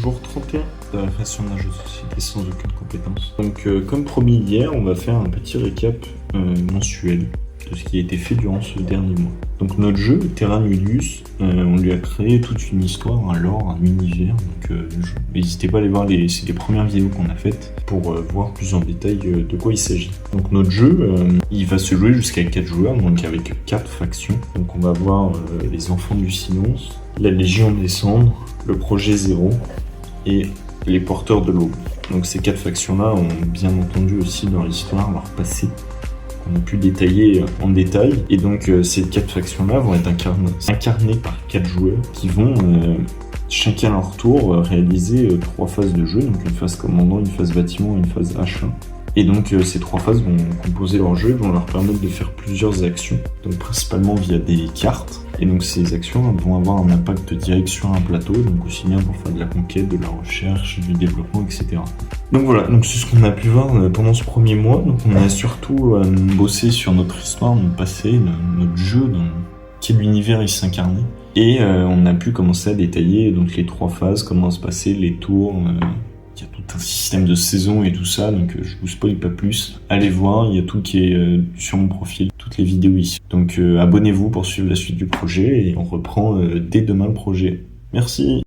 Jour 31 de la création d'un jeu de société sans aucune compétence. Donc comme promis hier, on va faire un petit récap mensuel de ce qui a été fait durant ce dernier mois. Donc notre jeu, Terra Nullius, on lui a créé toute une histoire, un lore, un univers. Donc n'hésitez pas à aller voir c'est les premières vidéos qu'on a faites pour voir plus en détail de quoi il s'agit. Donc notre jeu, il va se jouer jusqu'à 4 joueurs, donc avec 4 factions. Donc on va voir les Enfants du Silence, la Légion des Cendres, le Projet Zéro et les Porteurs de l'Aube. Donc ces 4 factions-là ont bien entendu aussi leur histoire, leur passé, qu'on a pu détailler en détail. Et donc ces 4 factions-là vont être incarnées par 4 joueurs qui vont chacun à leur tour réaliser 3 phases de jeu, donc une phase commandant, une phase bâtiment et une phase achat. Et donc ces 3 phases vont composer leur jeu, vont leur permettre de faire plusieurs actions, donc principalement via des cartes. Et donc ces actions vont avoir un impact direct sur un plateau, donc aussi bien pour faire de la conquête, de la recherche, du développement, etc. Donc voilà, donc c'est ce qu'on a pu voir pendant ce premier mois. Donc on a surtout bossé sur notre histoire, notre passé, notre jeu, dans quel univers il s'incarnait. Et on a pu commencer à détailler donc les 3 phases, comment se passaient les tours. Il y a tout un système de saison et tout ça, donc je vous spoil pas plus. Allez voir, il y a tout qui est sur mon profil, toutes les vidéos ici. Donc abonnez-vous pour suivre la suite du projet et on reprend dès demain le projet. Merci.